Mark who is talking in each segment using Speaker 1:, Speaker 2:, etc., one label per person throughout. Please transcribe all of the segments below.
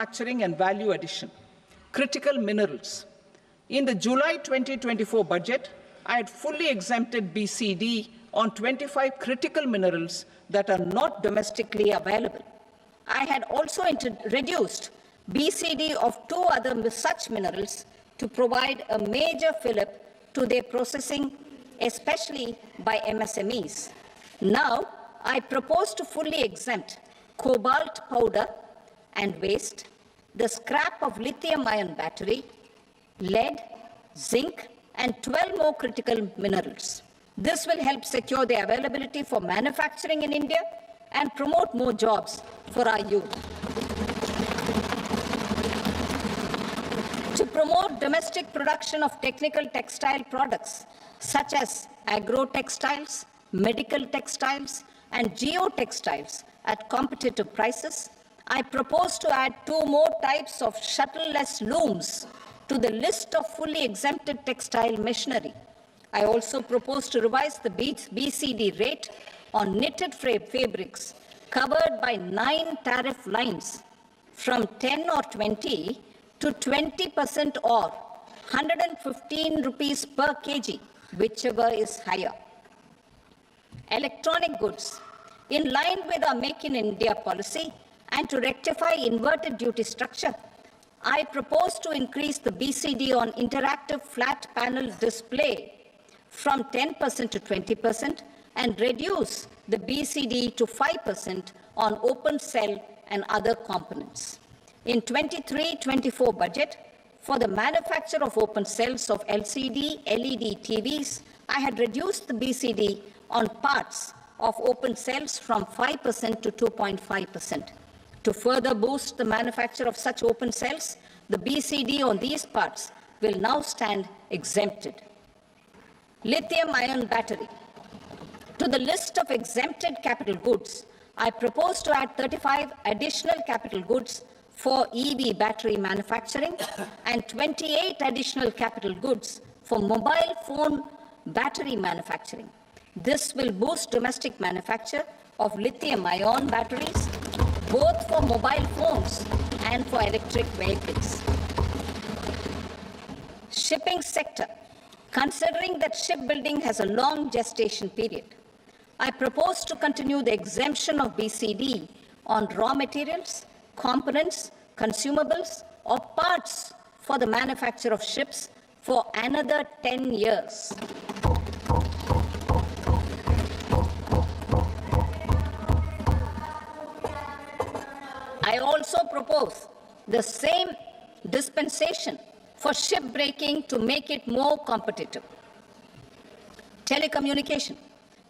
Speaker 1: manufacturing and value addition, critical minerals. In the July 2024 budget, I had fully exempted BCD on 25 critical minerals that are not domestically available. I had also reduced BCD of 2 other such minerals to provide a major fillip to their processing, especially by MSMEs. Now, I propose to fully exempt cobalt powder and waste, the scrap of lithium-ion battery, lead, zinc, and 12 more critical minerals. This will help secure the availability for manufacturing in India and promote more jobs for our youth. To promote domestic production of technical textile products such as agro-textiles, medical textiles, and geotextiles at competitive prices, I propose to add 2 more types of shuttle-less looms to the list of fully exempted textile machinery. I also propose to revise the BCD rate on knitted fabrics covered by 9 tariff lines from 10 or 20 to 20% or 115 rupees per kg, whichever is higher. Electronic goods. In line with our Make in India policy and to rectify inverted duty structure, I propose to increase the BCD on interactive flat panel display from 10% to 20% and reduce the BCD to 5% on open cell and other components. In 23-24 budget, for the manufacture of open cells of LCD, LED TVs, I had reduced the BCD on parts of open cells from 5% to 2.5%. To further boost the manufacture of such open cells, the BCD on these parts will now stand exempted. Lithium-ion battery. To the list of exempted capital goods, I propose to add 35 additional capital goods for EV battery manufacturing and 28 additional capital goods for mobile phone battery manufacturing. This will boost domestic manufacture of lithium-ion batteries, both for mobile phones and for electric vehicles. Shipping sector. Considering that shipbuilding has a long gestation period, I propose to continue the exemption of BCD on raw materials, components, consumables, or parts for the manufacture of ships for another 10 years. I also propose the same dispensation for shipbreaking to make it more competitive. Telecommunication.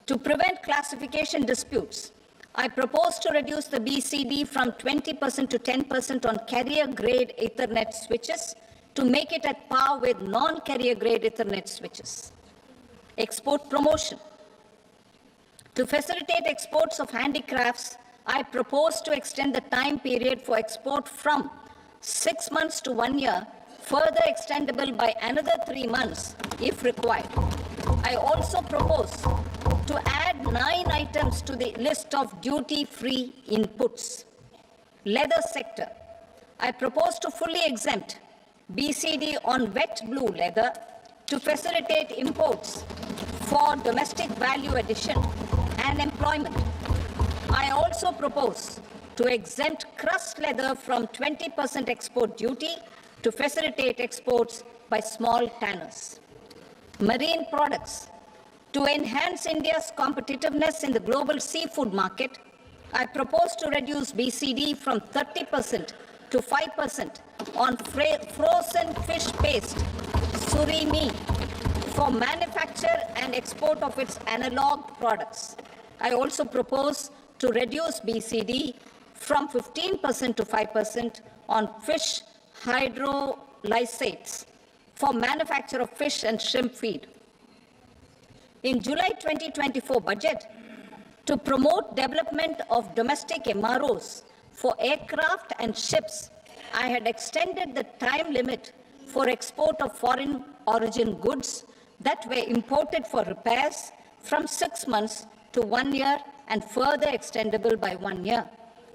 Speaker 1: To prevent classification disputes, I propose to reduce the BCD from 20% to 10% on carrier-grade Ethernet switches to make it at par with non-carrier-grade Ethernet switches. Export promotion. To facilitate exports of handicrafts, I propose to extend the time period for export from 6 months to 1 year, further extendable by another 3 months if required. I also propose to add 9 items to the list of duty-free inputs. Leather sector. I propose to fully exempt BCD on wet blue leather to facilitate imports for domestic value addition and employment. I also propose to exempt crust leather from 20% export duty to facilitate exports by small tanners. Marine products. To enhance India's competitiveness in the global seafood market, I propose to reduce BCD from 30% to 5% on frozen fish paste, surimi, for manufacture and export of its analog products. I also propose to reduce BCD from 15% to 5% on fish hydrolysates for manufacture of fish and shrimp feed. In July 2024 budget, to promote development of domestic MROs for aircraft and ships, I had extended the time limit for export of foreign origin goods that were imported for repairs from 6 months to 1 year and further extendable by 1 year.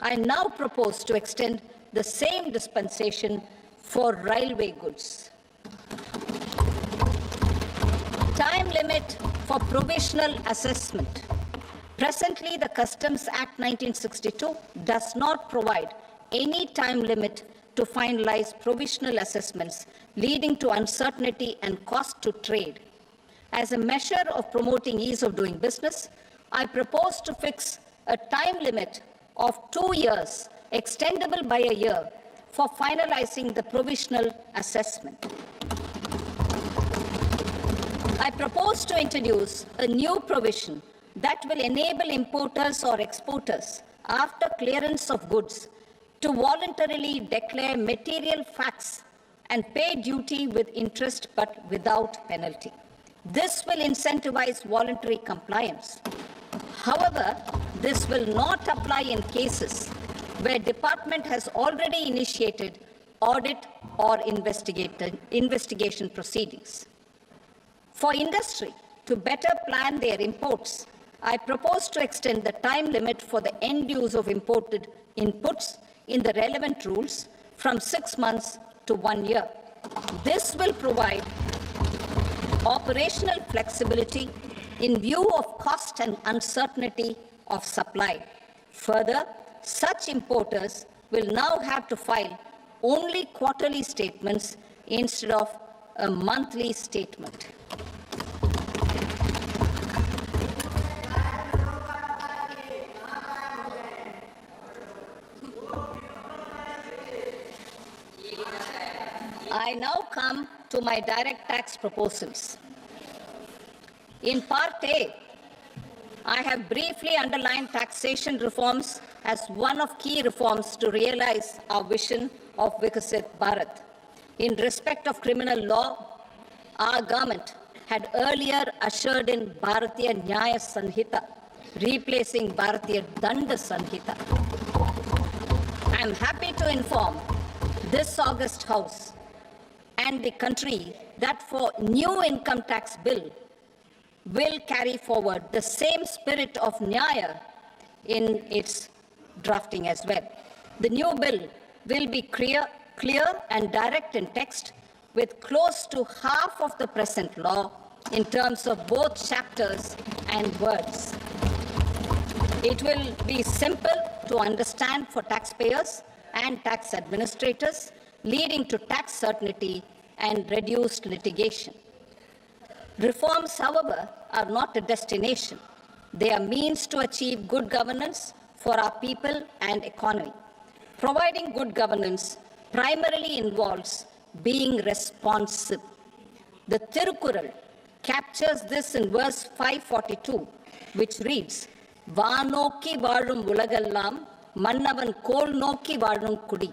Speaker 1: I now propose to extend the same dispensation for railway goods. Time limit for provisional assessment. Presently, the Customs Act 1962 does not provide any time limit to finalize provisional assessments, leading to uncertainty and cost to trade. As a measure of promoting ease of doing business, I propose to fix a time limit of 2 years, extendable by a year, for finalizing the provisional assessment. I propose to introduce a new provision that will enable importers or exporters, after clearance of goods, to voluntarily declare material facts and pay duty with interest but without penalty. This will incentivize voluntary compliance. However, this will not apply in cases where department has already initiated audit or investigation proceedings. For industry to better plan their imports, I propose to extend the time limit for the end use of imported inputs in the relevant rules from 6 months to 1 year. This will provide operational flexibility in view of cost and uncertainty of supply. Further, such importers will now have to file only quarterly statements instead of a monthly statement. I now come to my direct tax proposals. In Part A, I have briefly underlined taxation reforms as one of key reforms to realize our vision of Vikasit Bharat. In respect of criminal law, our government had earlier ushered in Bharatiya Nyaya Sanhita, replacing Bharatiya Danda Sanhita. I am happy to inform this august House and the country that for new income tax bill will carry forward the same spirit of Nyaya in its drafting as well. The new bill will be clear and direct in text, with close to half of the present law in terms of both chapters and words. It will be simple to understand for taxpayers and tax administrators, leading to tax certainty and reduced litigation. Reforms, however, are not a destination. They are means to achieve good governance for our people and economy. Providing good governance primarily involves being responsive. The Tirukural captures this in verse 542, which reads, "Vaanokki vaazhum ulagallam, mannavan kol nokki vaazhum kudi,"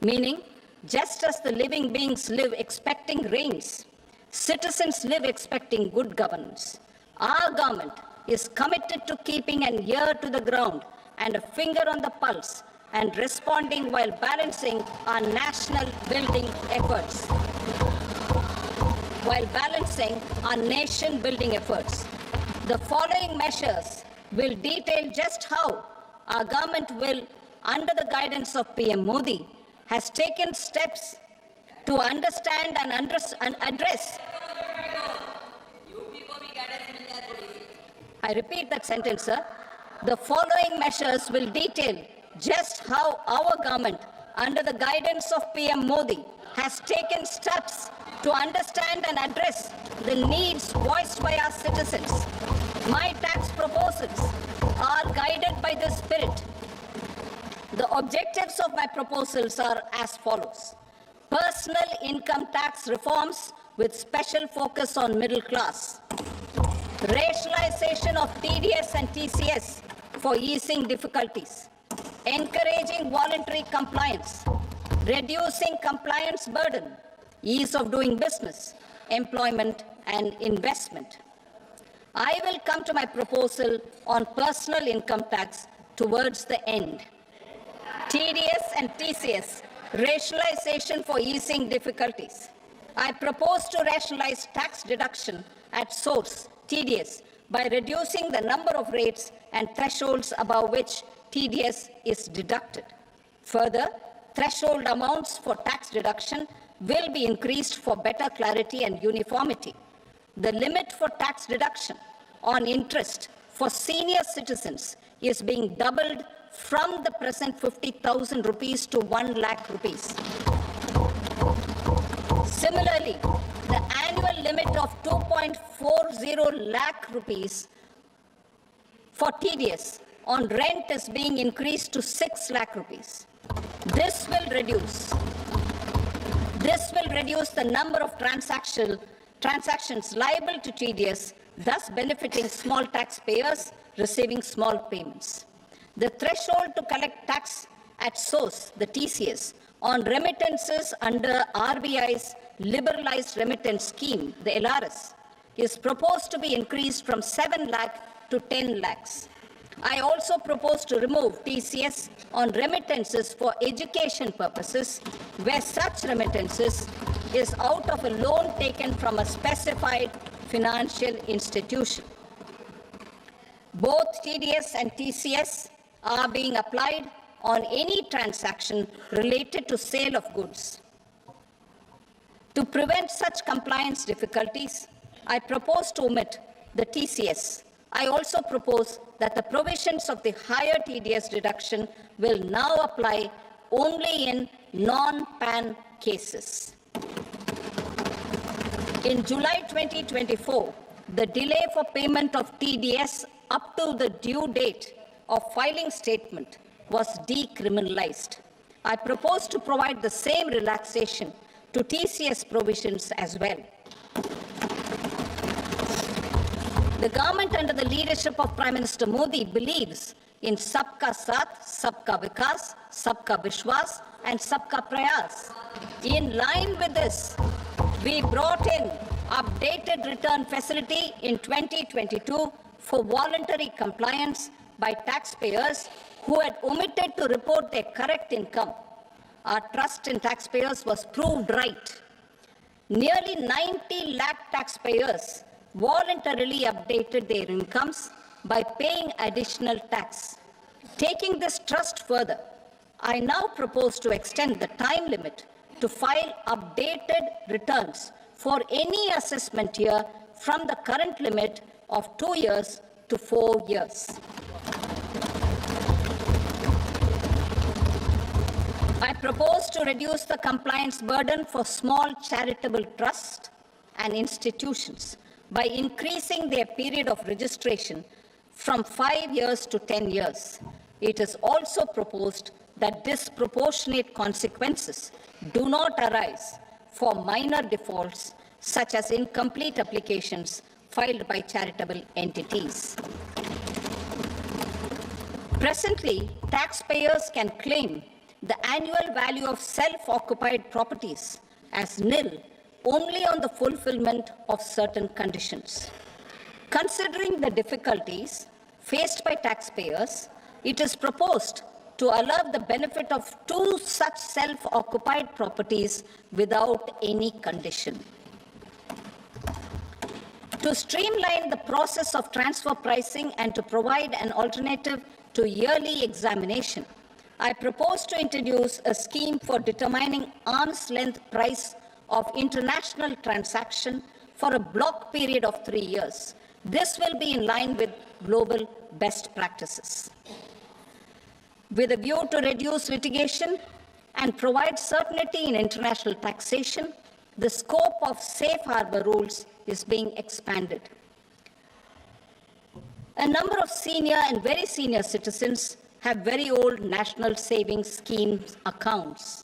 Speaker 1: meaning, just as the living beings live expecting rains, citizens live expecting good governance. Our government is committed to keeping an ear to the ground and a finger on the pulse and responding while balancing our national building efforts. The following measures will detail just how our government will, under the guidance of PM Modi, has taken steps to understand and address. I repeat that sentence, sir. The following measures will detail just how our government, under the guidance of PM Modi, has taken steps to understand and address the needs voiced by our citizens. My tax proposals are guided by this spirit. The objectives of my proposals are as follows. Personal income tax reforms with special focus on middle class. Rationalization of TDS and TCS for easing difficulties. Encouraging voluntary compliance. Reducing compliance burden. Ease of doing business. Employment and investment. I will come to my proposal on personal income tax towards the end. TDS and TCS, rationalization for easing difficulties. I propose to rationalize tax deduction at source, TDS, by reducing the number of rates and thresholds above which TDS is deducted. Further, Threshold amounts for tax deduction will be increased for better clarity and uniformity. The limit for tax deduction on interest for senior citizens is being doubled from the present 50,000 rupees to 1 lakh rupees. Similarly, the annual limit of 2.40 lakh rupees for TDS on rent is being increased to 6 lakh rupees. This will reduce the number of transactions liable to TDS, thus benefiting small taxpayers receiving small payments. The threshold to collect tax at source, the TCS, on remittances under RBI's liberalized remittance scheme, the LRS, is proposed to be increased from 7 lakh to 10 lakhs. I also propose to remove TCS on remittances for education purposes, where such remittances is out of a loan taken from a specified financial institution. Both TDS and TCS are being applied on any transaction related to sale of goods. To prevent such compliance difficulties, I propose to omit the TCS. I also propose that the provisions of the higher TDS deduction will now apply only in non-PAN cases. In July 2024, the delay for payment of TDS up to the due date of filing statement was decriminalized. I propose to provide the same relaxation to TCS provisions as well. The government under the leadership of Prime Minister Modi believes in Sabka Saath, Sabka Vikas, Sabka Vishwas, and Sabka Prayas. In line with this, we brought in updated return facility in 2022 for voluntary compliance by taxpayers who had omitted to report their correct income. Our trust in taxpayers was proved right. Nearly 90 lakh taxpayers voluntarily updated their incomes by paying additional tax. Taking this trust further, I now propose to extend the time limit to file updated returns for any assessment year from the current limit of 2 years to 4 years. I propose to reduce the compliance burden for small charitable trusts and institutions by increasing their period of registration from 5 years to 10 years. It is also proposed that disproportionate consequences do not arise for minor defaults, such as incomplete applications filed by charitable entities. Presently, taxpayers can claim the annual value of self-occupied properties as nil only on the fulfillment of certain conditions. Considering the difficulties faced by taxpayers, it is proposed to allow the benefit of 2 such self-occupied properties without any condition. To streamline the process of transfer pricing and to provide an alternative to yearly examination, I propose to introduce a scheme for determining arm's length price of international transaction for a block period of 3 years. This will be in line with global best practices. With a view to reduce litigation and provide certainty in international taxation, the scope of safe harbor rules is being expanded. A number of senior and very senior citizens have very old national savings schemes accounts.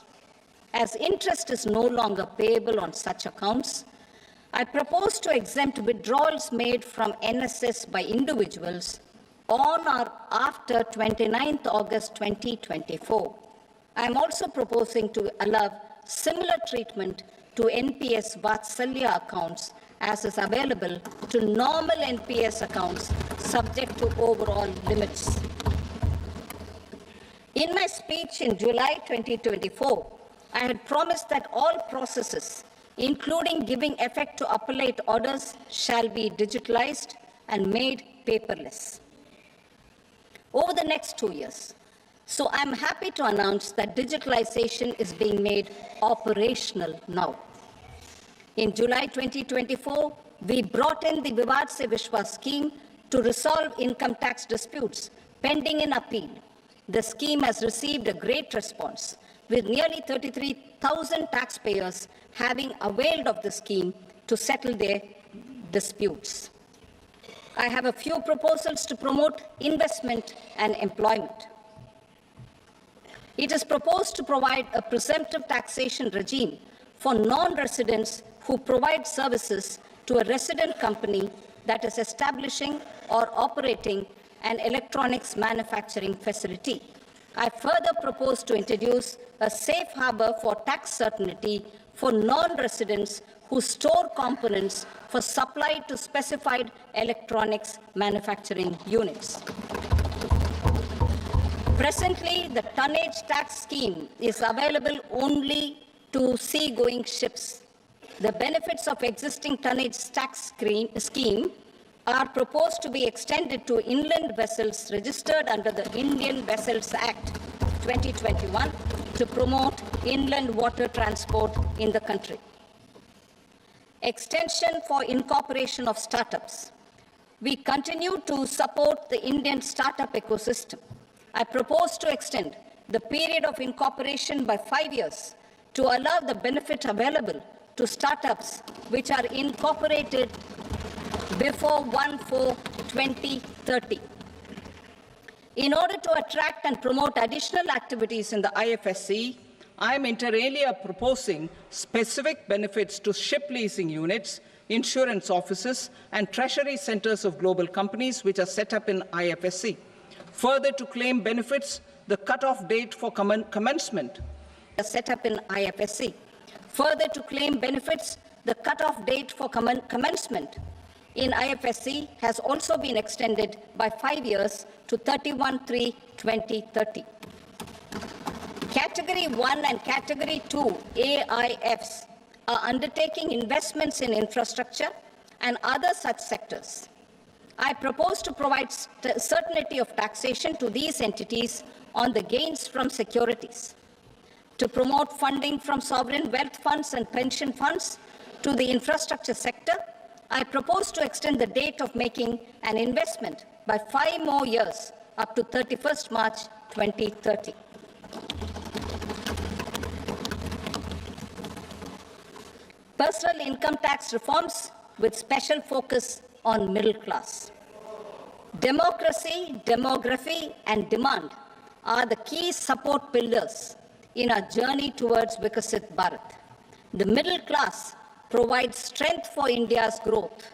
Speaker 1: As interest is no longer payable on such accounts, I propose to exempt withdrawals made from NSS by individuals on or after 29th August 2024. I am also proposing to allow similar treatment to NPS Vatsalya accounts as is available to normal NPS accounts subject to overall limits. In my speech in July 2024, I had promised that all processes, including giving effect to appellate orders, shall be digitalized and made paperless. Over the next 2 years, So I'm happy to announce that digitalization is being made operational now. In July 2024, we brought in the Vivad Se Vishwas scheme to resolve income tax disputes pending in appeal. The scheme has received a great response, with nearly 33,000 taxpayers having availed of the scheme to settle their disputes. I have a few proposals to promote investment and employment. It is proposed to provide a presumptive taxation regime for non-residents who provide services to a resident company that is establishing or operating an electronics manufacturing facility. I further propose to introduce a safe harbor for tax certainty for non-residents who store components for supply to specified electronics manufacturing units. Presently, the tonnage tax scheme is available only to sea-going ships. The benefits of existing tonnage tax scheme are proposed to be extended to inland vessels registered under the Indian Vessels Act 2021 to promote inland water transport in the country. Extension for incorporation of startups. We continue to support the Indian startup ecosystem. I propose to extend the period of incorporation by 5 years to allow the benefit available to startups which are incorporated before 1/4/2030. In order to attract and promote additional activities in the IFSC, I am inter alia proposing specific benefits to ship leasing units, insurance offices, and treasury centers of global companies which are set up in IFSC. Further, to claim benefits, the cut-off date for commencement is set up in IFSC. Further, to claim benefits, the cut-off date for commencement in IFSC has also been extended by 5 years to 31/3/2030. Category 1 and Category 2 AIFs are undertaking investments in infrastructure and other such sectors. I propose to provide certainty of taxation to these entities on the gains from securities, to promote funding from sovereign wealth funds and pension funds to the infrastructure sector. I propose to extend the date of making an investment by 5 more years up to 31st March 2030. Personal income tax reforms with special focus on middle class. Democracy, demography, and demand are the key support pillars in our journey towards Vikasit Bharat. The middle class provides strength for India's growth.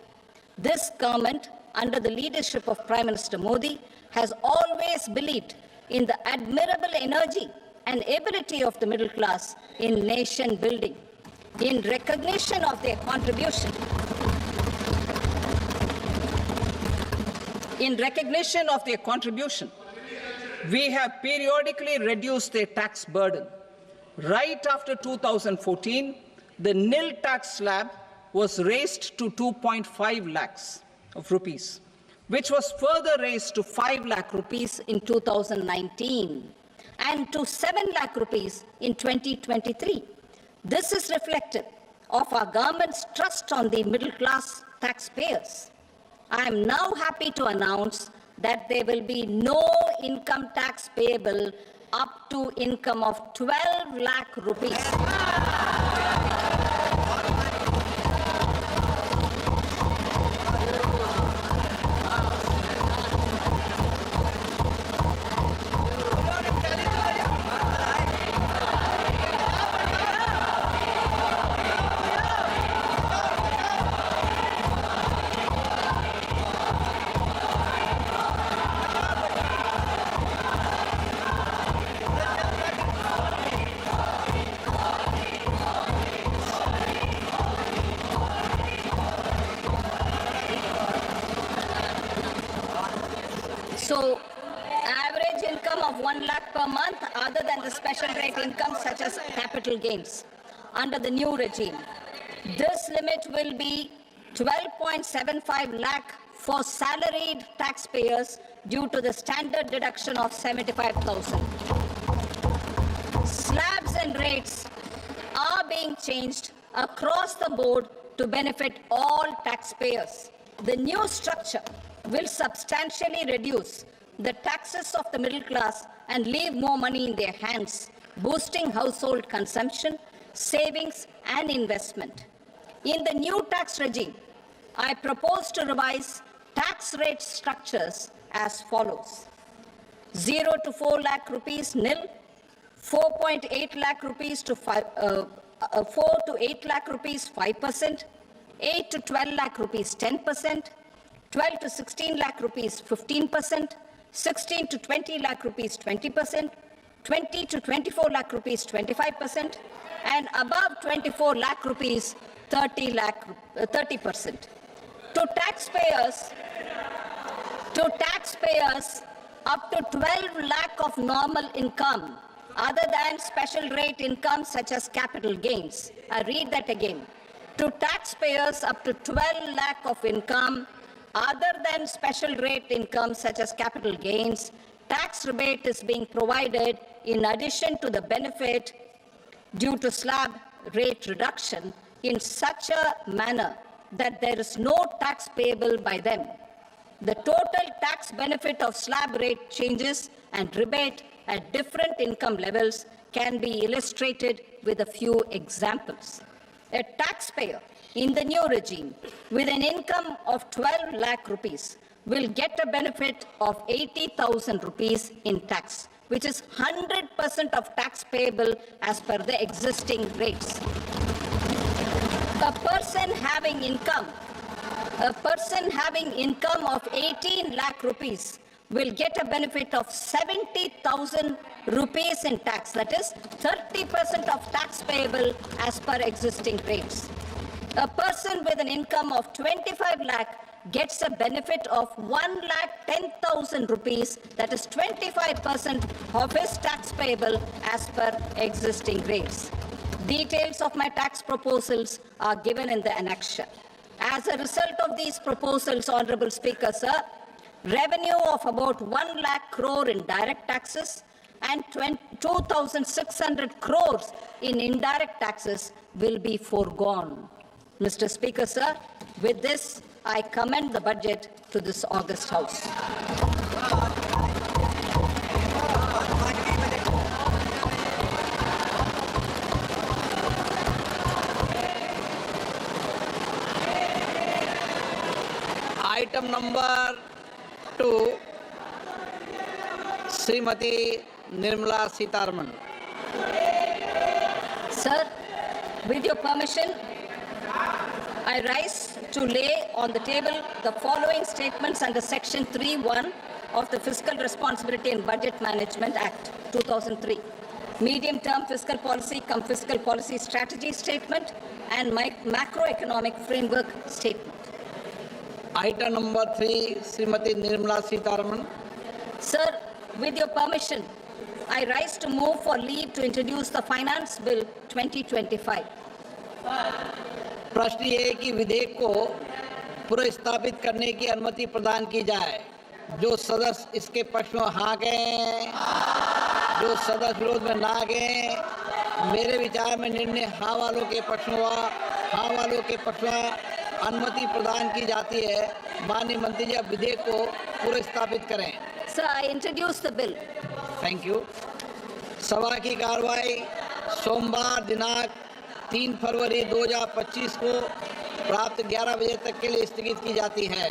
Speaker 1: This government, under the leadership of Prime Minister Modi, has always believed in the admirable energy and ability of the middle class in nation building. In recognition of their contribution, we have periodically reduced their tax burden. Right after 2014, the nil tax slab was raised to 2.5 lakhs of rupees, which was further raised to 5 lakh rupees in 2019 and to 7 lakh rupees in 2023. This is reflective of our government's trust on the middle class taxpayers. I am now happy to announce that there will be no income tax payable up to income of 12 lakh rupees. So, average income of 1 lakh per month other than the special rate income such as capital gains under the new regime. This limit will be 12.75 lakh for salaried taxpayers due to the standard deduction of 75,000. Slabs and rates are being changed across the board to benefit all taxpayers. The new structure will substantially reduce the taxes of the middle class and leave more money in their hands, boosting household consumption, savings, and investment. In the new tax regime, I propose to revise tax rate structures as follows: 0 to 4 lakh rupees nil, 4.8 lakh rupees to 4 to 8 lakh rupees 5%, 8 to 12 lakh rupees 10%, 12 to 16 lakh rupees 15%, 16 to 20 lakh rupees 20%, 20 to 24 lakh rupees 25%, and above 24 lakh rupees 30%. To taxpayers up to 12 lakh of normal income, other than special rate income such as capital gains. I read that again. To taxpayers up to 12 lakh of income, other than special rate income such as capital gains, tax rebate is being provided in addition to the benefit due to slab rate reduction in such a manner that there is no tax payable by them. The total tax benefit of slab rate changes and rebate at different income levels can be illustrated with a few examples. A taxpayer in the new regime with an income of 12 lakh rupees will get a benefit of 80,000 rupees in tax, which is 100% of tax payable as per the existing rates. A person having income of 18 lakh rupees will get a benefit of 70,000 rupees in tax, that is 30% of tax payable as per existing rates. A person with an income of 25 lakh gets a benefit of 1,10,000 rupees, that is 25% of his tax payable as per existing rates. Details of my tax proposals are given in the annexure. As a result of these proposals, Honorable Speaker, sir, revenue of about 1 lakh crore in direct taxes and 2,600 crores in indirect taxes will be foregone. Mr. Speaker, sir, with this, I commend the budget to this august House.
Speaker 2: Item number 2, Srimati Nirmala Seetharaman.
Speaker 1: Sir, with your permission, I rise to lay on the table the following statements under Section 3(1) of the Fiscal Responsibility and Budget Management Act, 2003. Medium-term fiscal policy cum fiscal policy strategy statement and macroeconomic framework statement.
Speaker 2: Item number 3, Srimati Nirmala Seetharaman.
Speaker 1: Sir, with your permission, I rise to move for leave to introduce the Finance Bill 2025.
Speaker 2: प्रश्न ये है कि विधेयक को पुनर्स्थापित करने की अनुमति प्रदान की जाए। जो सदस्य इसके पक्ष में हाँ कहें, जो सदस्य विरोध में ना कहें। मेरे विचार में निर्णय हाँ वालों के पक्ष में हुआ, हाँ वालों के पक्ष में अनुमति प्रदान की जाती है। माननीय मंत्री जी, अब विधेयक को पुनर्स्थापित करें।
Speaker 1: Sir, I introduce the bill.
Speaker 2: Thank you. सभा की कार्रवाई सोमवार दिनांक 3 फरवरी 2025 को प्राप्त 11 बजे तक के लिए स्थगित की जाती है।